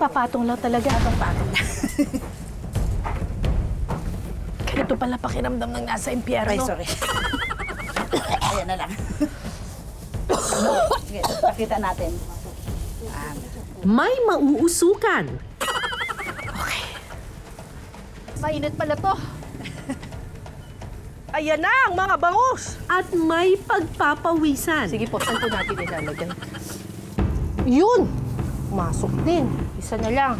Papatong lang talaga. Patong lang. Ganito pala pakiramdam ng nasa impyerno. Ay, sorry. Ayan na lang. Sige, pakita natin. May mauusukan. Okay. Mainit pala to. Ayan na ang mga bangus. At may pagpapawisan. Sige po, saan po natin ilalagay? Yun! Pumasok din. Isa na lang.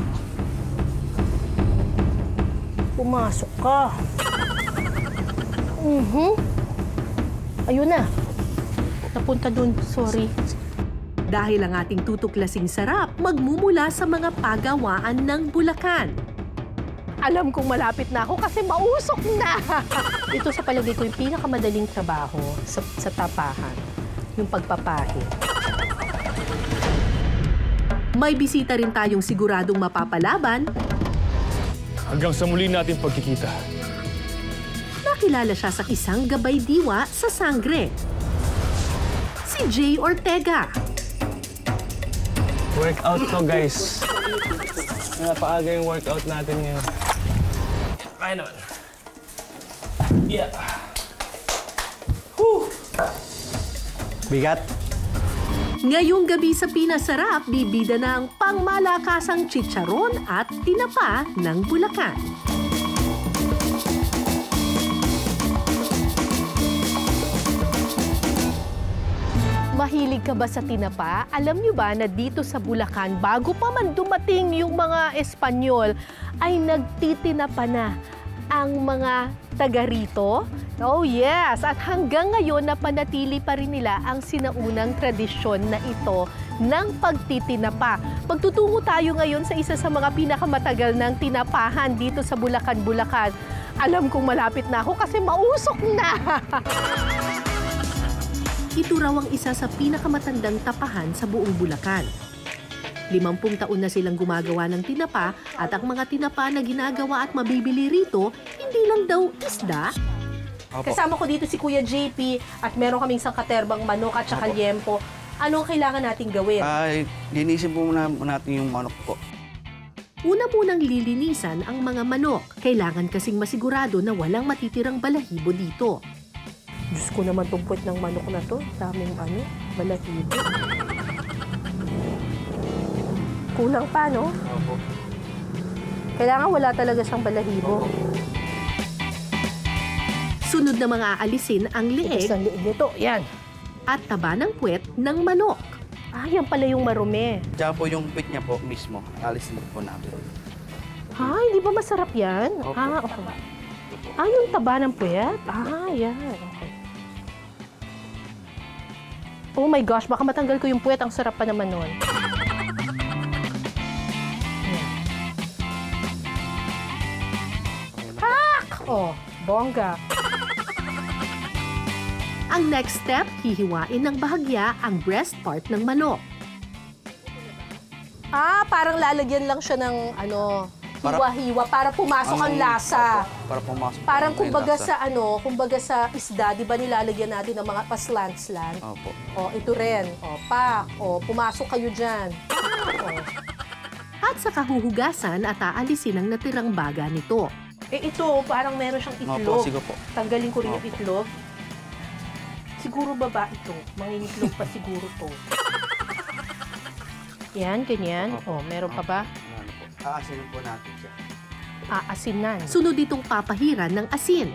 Pumasok ka. Ayun na. Napunta dun. Sorry. Dahil ang ating tutuklasing sarap magmumula sa mga pagawaan ng Bulacan. Alam kong malapit na ako kasi mausok na. Ito sa palagay ko yung pinakamadaling trabaho sa tapahan. Yung pagpapahid. May bisita rin tayong siguradong mapapalaban. Hanggang sa muli natin pagkikita. Nakilala siya sa isang gabay diwa sa sangre. Si Jay Ortega. Workout to, guys. Napaaga yung workout natin ngayon. Kaya naman. Yeah. Whew. Bigat. Ngayong gabi sa Pinasarap, bibida na ang pangmalakasang chicharon at tinapa ng Bulacan. Mahilig ka ba sa tinapa? Alam niyo ba na dito sa Bulacan, bago pa man dumating yung mga Espanyol, ay nagtitinapa na ang mga taga rito? Oh yes! At hanggang ngayon, napanatili pa rin nila ang sinaunang tradisyon na ito ng pagtitinapa. Magtutungo tayo ngayon sa isa sa mga pinakamatagal ng tinapahan dito sa Bulacan, Bulacan. Alam kong malapit na ako kasi mausok na! Ito raw ang isa sa pinakamatandang tapahan sa buong Bulacan. 50 taon na silang gumagawa ng tinapa at ang mga tinapa na ginagawa at mabibili rito, hindi lang daw isda. Opo. Kasama ko dito si Kuya JP at meron kaming sangkaterbang manok at saka liempo. Anong kailangan nating gawin? Ay, linisin po muna natin yung manok po. Una munang lilinisan ang mga manok. Kailangan kasing masigurado na walang matitirang balahibo dito. Diyos ko naman itong puwet ng manok na to. Daming balahibo. Kulang pa, no? Opo. Kailangan wala talaga siyang balahibo. Sunod na mga aalisin ang leeg Ang liig nito, yan. at taba ng puwet ng manok. Ah, yan pala yung marumi. Tsaka po yung pit niya po mismo, alisin po natin. Ha, hindi ba masarap yan? Opo. Ah, okay. Ah, yung taba ng puwet? Ah, yan. Okay. Oh my gosh, baka matanggal ko yung puwet. Ang sarap pa naman nun. Pak! Oh, bongga. Ang next step, hihiwain ng bahagya ang breast part ng manok. Ah, parang lalagyan lang siya ng hiwa-hiwa para pumasok ang lasa. Opo, para pumasok. Parang po yung kumbaga sa isda, di ba nilalagyan natin ng mga paslant-slant? Opo. O, ito rin. O, pak. O, pumasok kayo dyan. O. At sa kahuhugasan at aalisin ang natirang baga nito. Eh, ito, parang meron siyang Opo, itlog. sige po. Tanggalin ko rin yung Opo. itlog. Siguro baba ito. Mangingitlog pa siguro to. Yan, ganyan. Opo. O, meron pa ba? Ano po? Aasinin po natin siya. Aasinan. Sunod itong papahiran ng asin.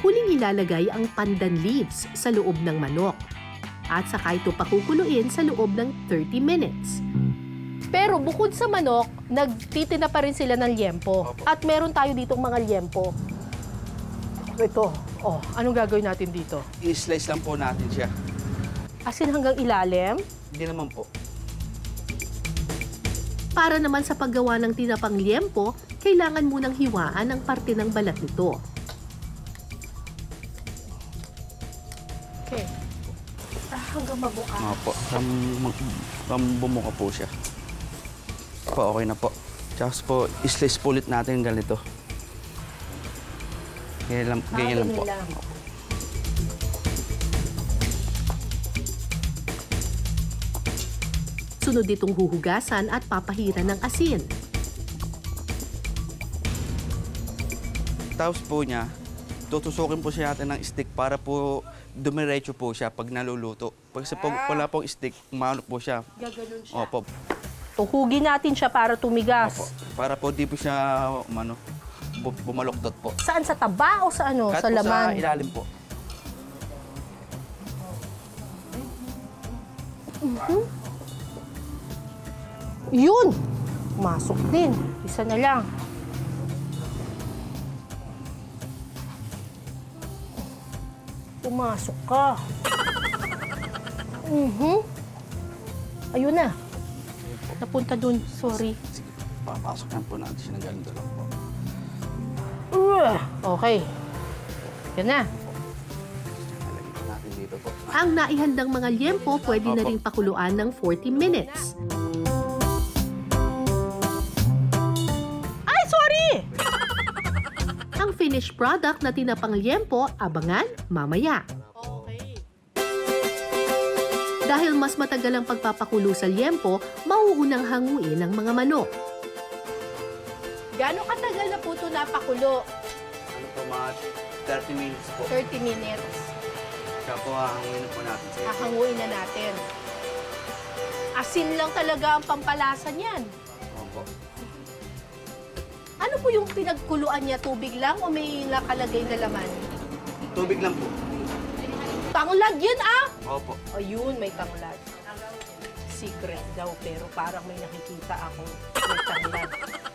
Huling ilalagay ang pandan leaves sa loob ng manok. At saka ito pakukuluin sa loob ng 30 minutes. Pero bukod sa manok, nagtitina pa rin sila ng liempo. Opo. At meron tayo ditong mga liempo. Ito. Oh, anong gagawin natin dito? I-slice lang po natin siya. Asin hanggang ilalim? Hindi naman po. Para naman sa paggawa ng tinapang liempo, kailangan munang hiwaan ang parte ng balat nito. Okay. Hanggang mabuka. Opo. Bumuka po siya. Po, okay na po. Tsaka po, i-slice po ulit natin ganito. Ganyan lang po. Sunod itong huhugasan at papahiran ng asin. Tapos po niya, tutusukin po siya natin ng stick para po dumiretso po siya pag naluluto. Pag wala pong stick, umano po siya. Gaganon siya. Opo. Tuhugin natin siya para tumigas. Opo. Para po di po siya bumaluktot po. Saan? Sa taba o sa ano? Kahit Sa po laman? sa ilalim po. Yun! Masok din. Isa na lang. Pumasok ka. Ayun na. Napunta dun. Sorry. Sige, papasok na po natin siya ng ganito lang po. Okay. Yan na. Nalagyan po natin dito po. Ang naihandang mga liempo pwede na ring pakuluan ng 40 minutes. Ay, sorry! Ang finished product na tinapang liempo, abangan mamaya. Okay. Dahil mas matagal ang pagpapakulo sa liempo, mauunang hanguin ang mga manok. Gano'ng katagal na po ito napakulo? Ano po, mga 30 minutes po. 30 minutes. Kaya po hahangin po natin siya. Hahanguin na natin. Asin lang talaga ang pampalasa niyan. Opo. Ano po yung pinagkuluan niya? Tubig lang o may nakalagay na laman? Tubig lang po. Tanglad yun ah! Opo. Ayun, may tanglad. Secret daw, pero parang may nakikita ako. May tanglad,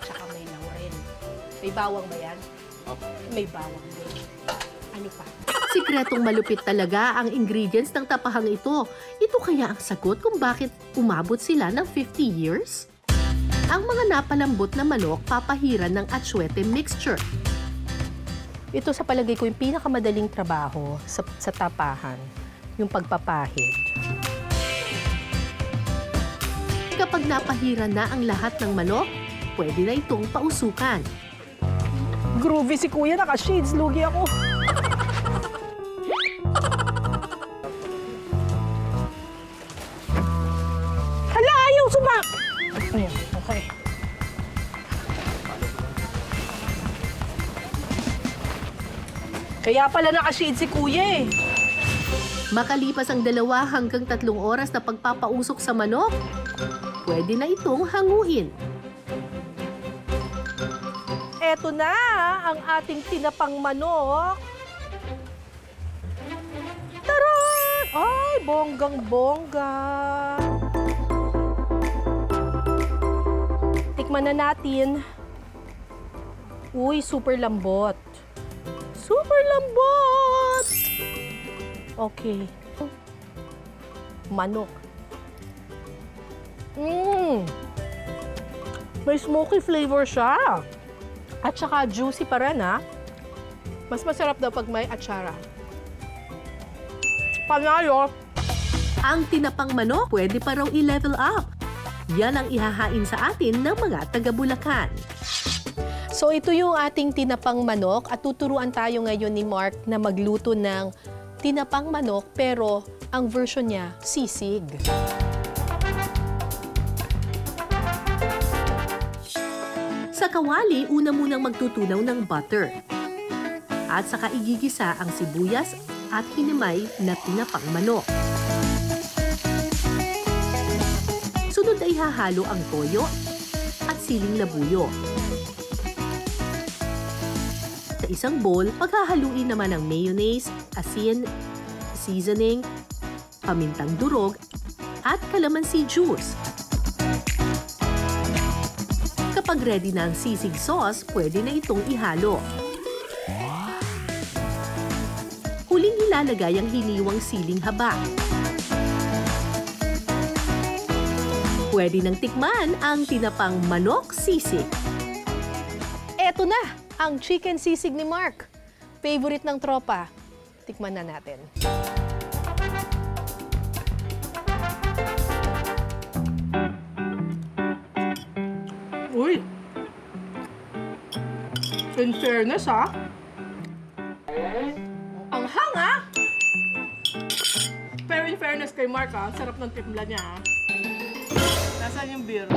tsaka may laurel. May bawang ba yan? Opo. May bawang din. Ano pa? Sikretong malupit talaga ang ingredients ng tapahang ito. Ito kaya ang sagot kung bakit umabot sila ng 50 years? Ang mga napalambot na manok papahiran ng atsuete mixture. Ito sa palagay ko yung pinakamadaling trabaho sa tapahan, yung pagpapahid. Kapag napahiran na ang lahat ng manok, pwede na itong pausukan. Groovy si Kuya, naka-shades, lugi ako. Hala, ayaw sumak! Ayun, okay. Kaya pala naka-shades si Kuya eh. Makalipas ang 2 hanggang 3 oras na pagpapausok sa manok, pwede na itong hanguin. Eto na ang ating tinapang manok. Taran! Ay, bonggang-bongga. Tikman na natin. Uy, super lambot. Super lambot! Okay. Manok. May smoky flavor siya. At saka juicy pa rin, ha? Mas masarap daw pag may atsara. Panalo! Ang tinapang manok pwede pa raw i-level up. Yan ang ihahain sa atin ng mga taga-Bulacan. So ito yung ating tinapang manok at tuturuan tayo ngayon ni Mark na magluto ng tinapang manok pero ang version niya, sisig. Sa kawali, una munang magtutunaw ng butter. At saka igigisa ang sibuyas at hinimay na tinapang manok. Sunod ay ihahalo ang toyo at siling labuyo. Sa isang bowl, paghahaluin naman ang mayonnaise, asin, seasoning, pamintang durog, at calamansi juice. Kapag ready na ang sisig sauce, pwede na itong ihalo. Huling ilalagay ang hiniwang siling haba. Pwede nang tikman ang tinapang manok sisig. Eto na ang chicken sisig ni Mark. Favorite ng tropa. Tikman na natin. Uy! In fairness, ha? Ang hanga! Pero in fairness kay Mark, ha? Sarap ng timpla niya, ha? Nasaan yung beer?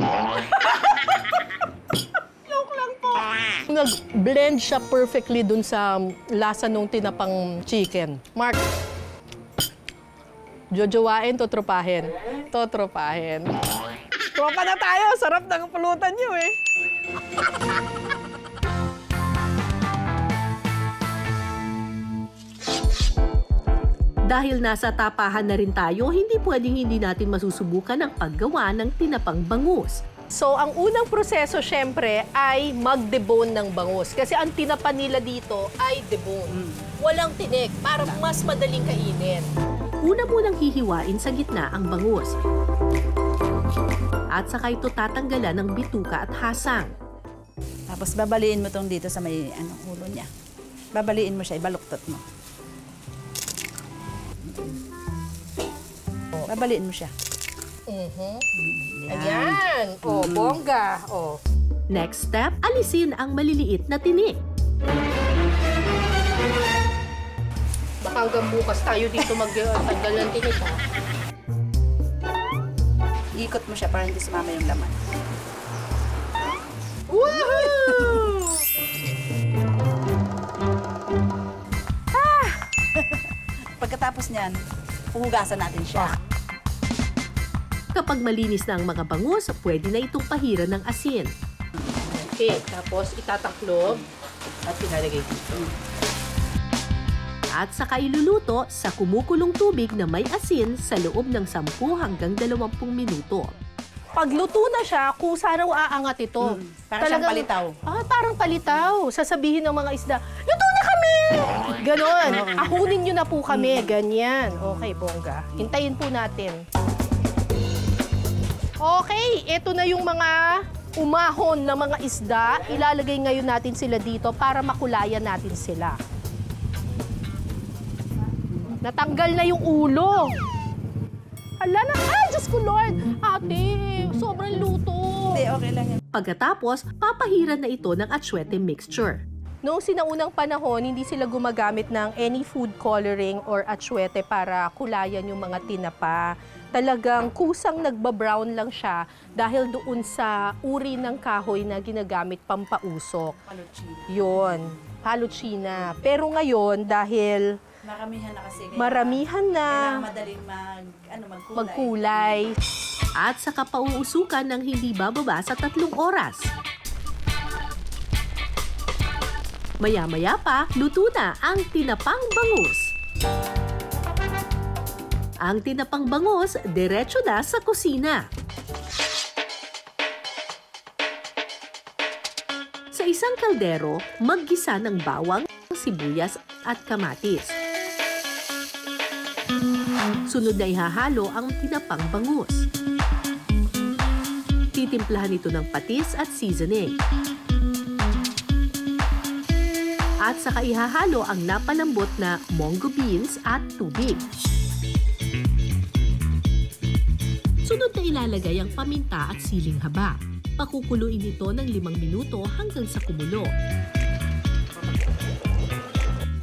Nag-blend siya perfectly dun sa lasa nung tinapang chicken. Mark, jojowain, totropahin. Totropahin. Tropa na tayo! Sarap ng pulutan niyo eh. Dahil nasa tapahan na rin tayo, hindi pwedeng hindi natin masusubukan ang paggawa ng tinapang bangus. So, ang unang proseso, syempre, ay mag-debone ng bangus. Kasi ang tinapa nila dito ay debone. Walang tinik, para mas madaling kainin. Una munang hihiwain sa gitna ang bangus. At saka ito tatanggalan ng bituka at hasang. Tapos babaliin mo tong dito sa may ulo niya. Babaliin mo siya, ibaluktot mo. Babaliin mo siya. Ayan. O, bongga. O. Next step, alisin ang maliliit na tinik. Baka hanggang bukas tayo dito mag-tanggal ng tinik, ha? Ikot mo siya para hindi sumama yung laman. Woohoo! Pagkatapos niyan, puhugasan natin siya. Kapag malinis na ang mga bangus, pwede na itong pahiran ng asin. Okay, tapos itataklob at ilalagay dito. At saka iluluto sa kumukulong tubig na may asin sa loob ng 10 hanggang 20 minuto. Pagluto na siya, kusa raw aangat ito. Para siyang palitaw. Parang palitaw. Sasabihin ng mga isda, luto na kami! Ganon. Ahunin nyo na po kami. Ganyan. Okay, bongga. Hintayin po natin. Okay, ito na yung mga umahon na mga isda. Ilalagay ngayon natin sila dito para makulayan natin sila. Natanggal na yung ulo. Hala na, ay, Diyos ko Lord! Ate, sobrang luto. Hindi, okay lang yan. Pagkatapos, papahiran na ito ng atsuete mixture. Noong sinaunang panahon, hindi sila gumagamit ng any food coloring or atsuete para kulayan yung mga tinapa. Talagang kusang nagbabrown lang siya dahil doon sa uri ng kahoy na ginagamit pampausok. Yun, paluchina. Pero ngayon, dahil Maramihan na kasi. maramihan na Kailangan madaling magkulay, At saka pauusukan ng hindi bababa sa 3 oras. Maya-maya pa, luto na ang tinapang bangus. Ang tinapang bangus, diretso na sa kusina. Sa isang kaldero, maggisa ng bawang, sibuyas at kamatis. Sunod na ihahalo ang tinapang bangus. Titimplahan ito ng patis at seasoning. At saka ihahalo ang napalambot na mongo beans at tubig. Sunod na ilalagay ang paminta at siling haba. Pakukuluin ito ng 5 minuto hanggang sa kumulo.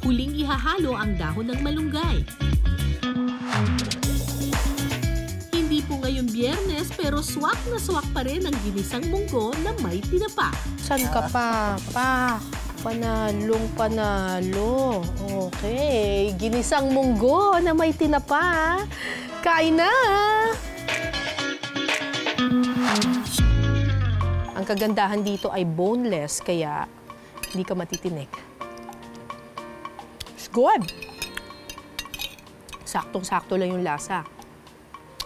Huling ihahalo ang dahon ng malunggay. Hindi po ngayon Biyernes pero swak na swak pa rin ang ginisang munggo na may tinapa. San ka pa? Panalong panalo. Okay. Ginisang munggo na may tinapa. Kain na! Ang kagandahan dito ay boneless, kaya hindi ka matitinik. It's good! Saktong-sakto lang yung lasa.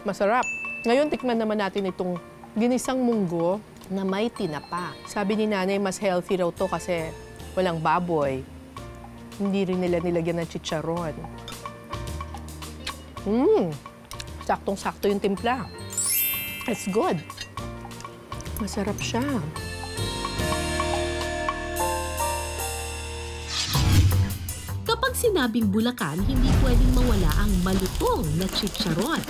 Masarap. Ngayon, tikman naman natin itong ginisang munggo na may tinapa. Sabi ni nanay, mas healthy raw to kasi walang baboy. Hindi rin nila nilagyan ng chicharon. Saktong-sakto yung timpla. It's good. Masarap siya. Kapag sinabing Bulacan, hindi pwedeng mawala ang malutong na chicharon.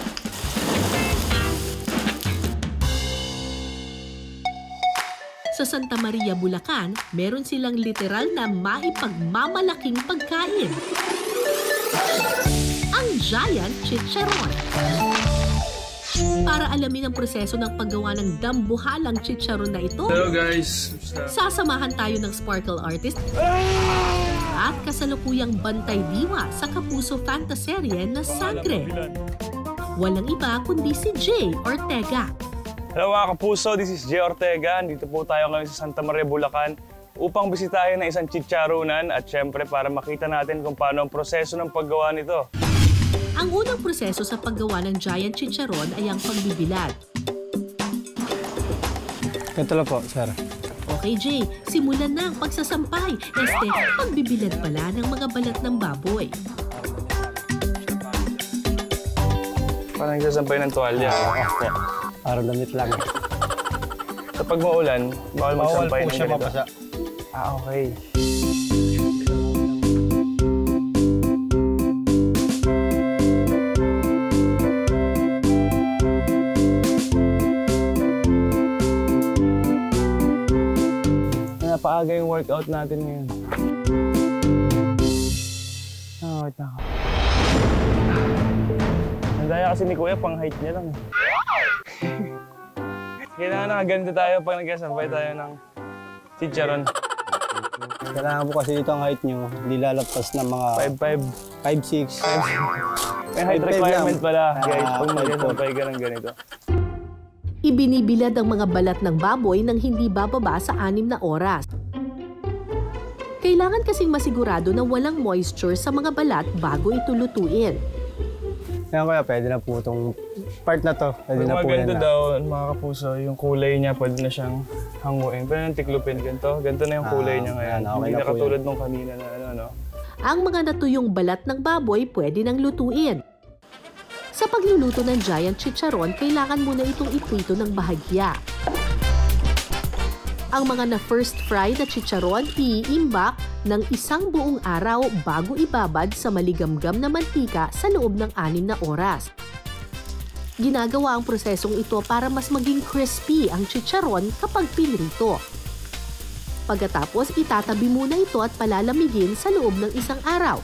Sa Santa Maria, Bulacan, meron silang literal na maipagmamalaking pagkain. Ang giant chicharon. Para alamin ang proseso ng paggawa ng dambuhalang chicharon na ito, Hello guys! sasamahan tayo ng sparkle artist at kasalukuyang bantay diwa sa Kapuso fantaserye na Sangre. Walang iba kundi si Jay Ortega. Hello mga kapuso, this is Jay Ortega. Dito po tayo ngayon sa Santa Maria, Bulacan upang bisitahin na isang chicharonan at syempre para makita natin kung paano ang proseso ng paggawa nito. Ang unang proseso sa paggawa ng giant chicharon ay ang pagbibilad. Ito lang po, sir. Okay Jay, simulan na ang pagsasampay. Pagbibilad pala ng mga balat ng baboy. Parang nagsasampay ng tuwalya. Opo. Para damit lang. Kapag maulan, bawal Bawal magsampay po ng siya ganito. mabasa. Ah, okay. Napaaga yung workout natin ngayon. Wait na ako. Nandaya kasi ni Kuya, pang height niya lang. Kailangan nakaganito tayo pag nagkasampay tayo ng chicharon. Kailangan po kasi ito ang height nyo. Hindi lalagpas ng mga 5'5". 5'6". May height 5'5" requirement lang. pala, guys, pag 5'4". magkasampay ka ng ganito. Ibinibilad ang mga balat ng baboy nang hindi bababa sa 6 na oras. Kailangan kasing masigurado na walang moisture sa mga balat bago ito lutuin. Kaya kuya, pwede na po itong part na to. Pwede na Pag po mga ganito yan na. daw, mga kapuso, yung kulay niya pwede na siyang hanguin. Pwede nang tiklupin ganito. Ganito na yung kulay niya ngayon. yan, okay Hindi na na po katulad nung kanina na ano. Ang mga natuyong balat ng baboy pwede nang lutuin. Sa pagluluto ng giant chicharon, kailangan muna itong iprito ng bahagya. Ang mga na-first fry na chicharon, iimbak ng 1 buong araw bago ibabad sa maligamgam na mantika sa loob ng 6 na oras. Ginagawa ang prosesong ito para mas maging crispy ang chicharon kapag pinrito. Pagkatapos, itatabi muna ito at palalamigin sa loob ng 1 araw.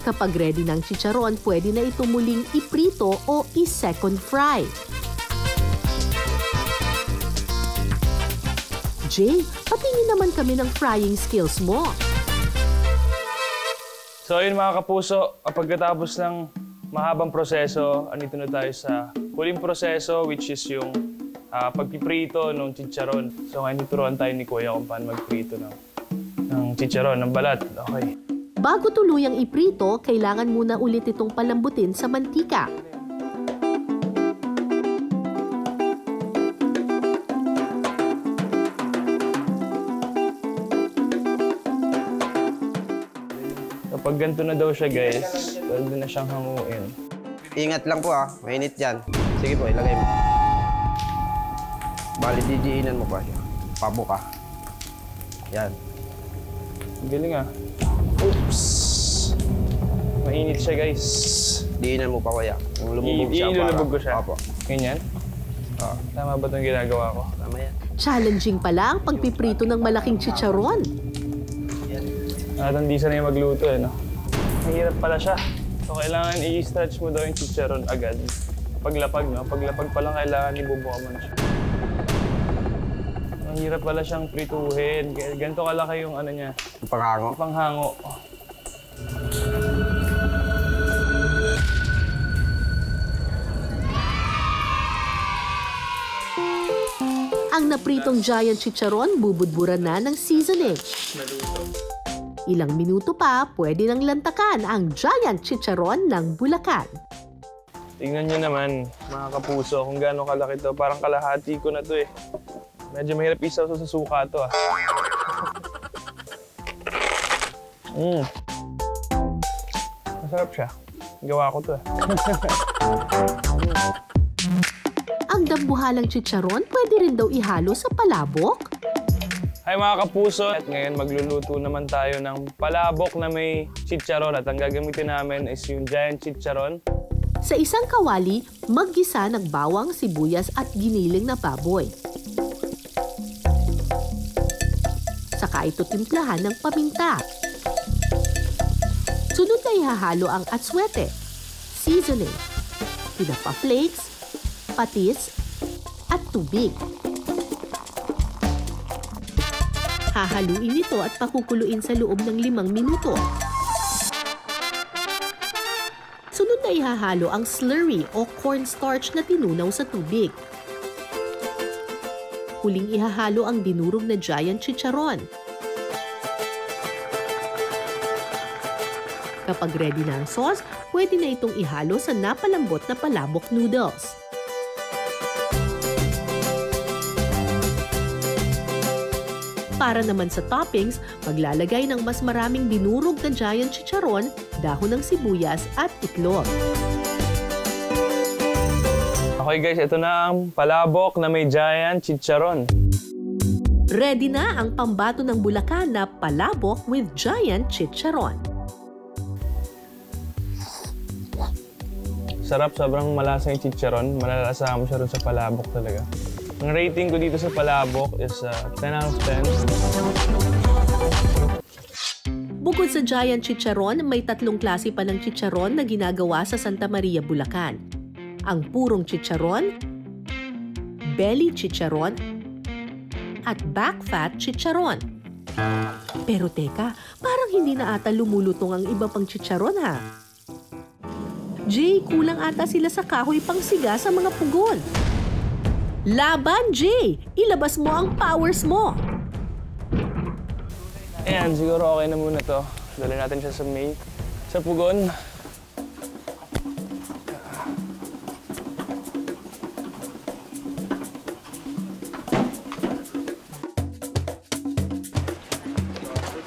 Kapag ready ng chicharon, pwede na ito muling iprito o i-second fry. Jay, patingin naman kami ng frying skills mo. So ayun mga kapuso, pagkatapos ng mahabang proseso, andito na tayo sa huling proseso which is yung pagpiprito ng chicharon. So ngayon tuturuan tayo ni Kuya kung paano magprito ng chicharon, ng balat. Okay. Bago tuluyang iprito, kailangan muna ulit itong palambutin sa mantika. Kapag ganito na daw siya guys, pwede na siyang hanguin. Ingat lang po mainit yan. Sige po, ilagay mo. Bali, didiinan mo pa siya. Pabo ka. Yan. Ang galing Oops! Mainit siya guys. Diinan mo pa kaya. Yung lumubog siya. Ilulubog ko siya. Opo. Ganyan? Tama ba itong ginagawa ko? Tama yan. Challenging pala ang pagpiprito ng malaking chicharon. Natandisa na yung magluto no? Mahirap pala siya. So kailangan i-stretch mo daw yung chicharon agad. Paglapag, no? Paglapag pa lang kailangan ibubuka mo na siya. Mahirap pala siyang prituhin. Ganito kalaki yung ano niya. Yung panghango. Panghango. Ang napritong giant chicharon, bubudburan na ng seasoning. Ilang minuto pa, pwede nang lantakan ang giant chicharon ng Bulacan. Tingnan nyo naman, mga kapuso, kung gaano kalaki to. Parang kalahati ko na to eh. Medyo mahirap isaw sa suka to Masarap siya. Gawa ko to Ang dambuhalang chicharon pwede rin daw ihalo sa palabok. Hi mga kapuso! At ngayon magluluto naman tayo ng palabok na may chicharon. At ang gagamitin namin is yung giant chicharon. Sa isang kawali, maggisa ng bawang, sibuyas at giniling na baboy. Saka ito timplahan ng paminta. Sunod na ihahalo ang atswete, seasoning, tinapa flakes, patis, at tubig. Hahaluin ito at pakukuluin sa loob ng 5 minuto. Sunod na ihahalo ang slurry o cornstarch na tinunaw sa tubig. Huling ihahalo ang dinurog na giant chicharon. Kapag ready na ang sauce, pwede na itong ihalo sa napalambot na palabok noodles. Para naman sa toppings, maglalagay ng mas maraming dinurog na giant chicharon, dahon ng sibuyas at itlog. Okay guys, ito na ang palabok na may giant chicharon. Ready na ang pambato ng Bulacan na palabok with giant chicharon. Sarap, sobrang malasa yung chicharon. Malalasa mo siya rin sa palabok talaga. Ang rating ko dito sa palabok is 10 out of 10. Bukod sa giant chicharon, may 3 klase pa ng chicharon na ginagawa sa Santa Maria, Bulacan. Ang purong chicharon, belly chicharon, at back fat chicharon. Pero teka, parang hindi na ata lumulutong ang iba pang chicharon ha. Jay, kulang ata sila sa kahoy pang siga sa mga pugon. Laban, Jay! Ilabas mo ang powers mo! Ayan, siguro okay na muna to. Dali natin siya sa pugon.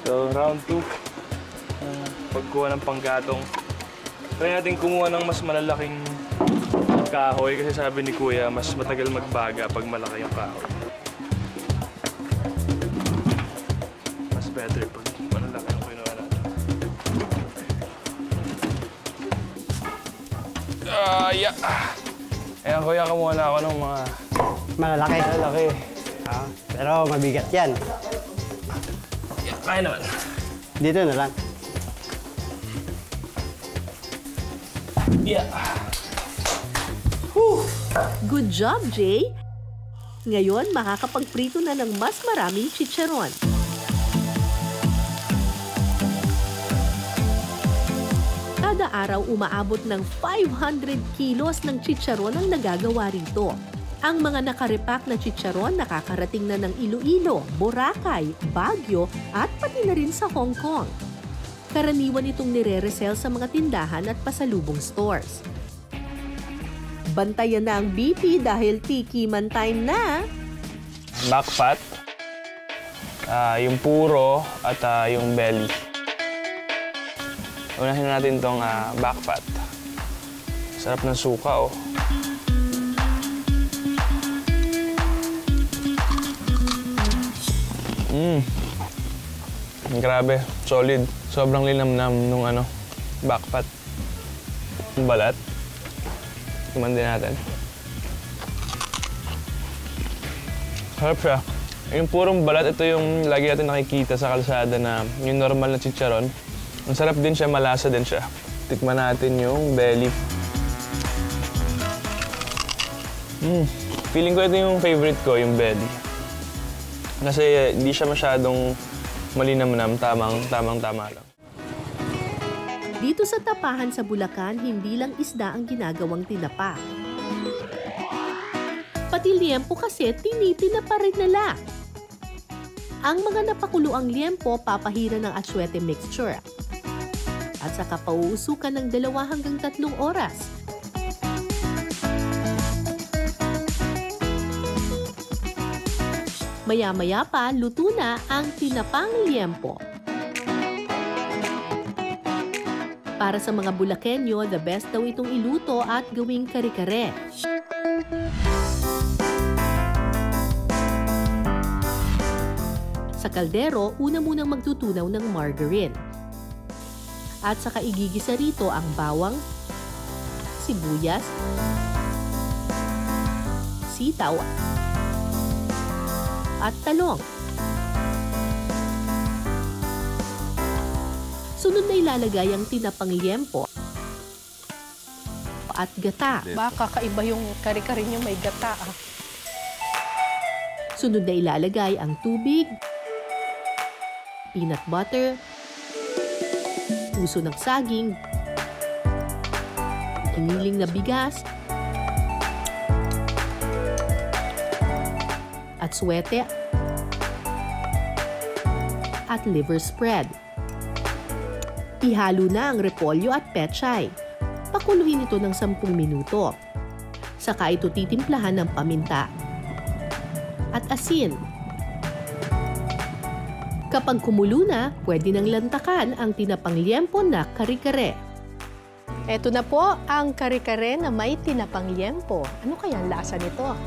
So, round 2. Pagkuha ng panggatong. Try natin kumuha ng mas malalaking kahoy kasi sabi ni Kuya, mas matagal magbaga pag malaki yung kahoy. Mas better pag malalaki yung kinuha natin. Yeah. Ayan, Kuya, kumuha na ako ng mga Malalaki. malaki. Pero mabigat yan. Yeah, kaya naman. Dito na lang. Yeah. Good job, Jay! Ngayon, makakapagprito na ng mas maraming chicharon. Kada araw, umaabot ng 500 kilos ng chicharon ang nagagawa rito. Ang mga nakarepak na chicharon nakakarating na ng Iloilo, Boracay, Baguio at pati na rin sa Hong Kong. Karaniwan itong nire-resell sa mga tindahan at pasalubong stores. Bantayan na ang BP dahil tikiman time na. Back fat, yung puro at yung belly. Unahin natin itong back fat. Sarap ng suka, oh. Grabe, solid. Sobrang linamnam nung back fat. Yung balat. Tingnan din natin. Harap siya. Yung purong balat, ito yung lagi natin nakikita sa kalsada na yung normal na chicharon. Ang sarap din siya, malasa din siya. Tikman natin yung belly. Feeling ko ito yung favorite ko, yung belly. Kasi hindi siya masyadong malinamnam, tamang-tama lang. Dito sa Tapahan sa Bulacan, hindi lang isda ang ginagawang tinapa. Pati liempo kasi tinitinapa rin nila. Ang mga napakuluang liempo papahira ng atsuete mixture. At saka pauusukan ng 2 hanggang 3 oras. Maya-maya pa, luto na ang tinapang liempo. Para sa mga Bulakenyo, the best daw itong iluto at gawing kare-kare. Sa kaldero, una munang magtutunaw ng margarine. At saka igigisa rito ang bawang, sibuyas, sitaw, at talong. Sunod na ilalagay ang tinapang liempo at gata. Baka kakaiba yung kare-kare niyo may gata. Sunod na ilalagay ang tubig, peanut butter, puso ng saging, hiniling na bigas, at suwete, at liver spread. Ihalo na ang repolyo at pechay. Pakuluin ito ng 10 minuto. Saka ito titimplahan ng paminta at asin. Kapag kumulo na, pwede nang lantakan ang tinapang liempo na kare-kare. Eto na po ang kare-kare na may tinapang liempo. Ano kaya ang lasa nito?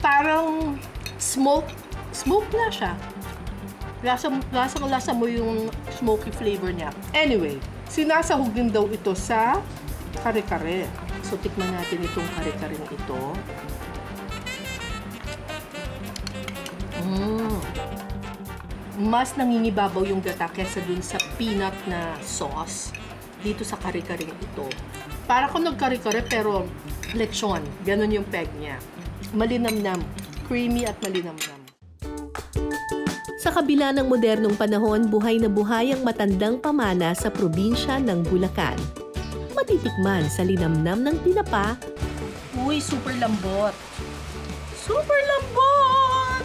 Parang smoke na siya. Lasa mo yung smoky flavor niya. Anyway, sinasahog din daw ito sa kare-kare. So, tikman natin itong kare-kare na ito. Mas nangingibabaw yung gata kesa dun sa peanut na sauce dito sa kare-kare ito. Para kung nag-kare-kare pero lechon. Ganon yung peg niya. Malinamnam. Creamy at malinamnam. Sa kabila ng modernong panahon, buhay na buhay ang matandang pamana sa probinsya ng Bulacan. Matitikman sa linamnam ng tinapa. Uy, super lambot. Super lambot!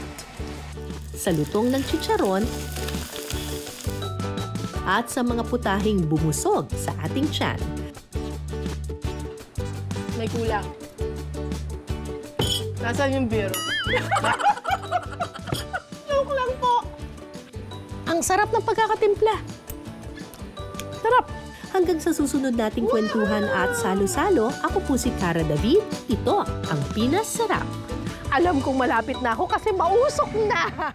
Sa lutong ng chicharon at sa mga putahing bumusog sa ating tiyan. May kulang. Nasaan yung beer? Joke lang po. Ang sarap ng pagkakatimpla. Sarap. Hanggang sa susunod nating kwentuhan at salo-salo, ako po si Cara David. Ito ang Pinas Sarap. Alam kong malapit na ako kasi mausok na.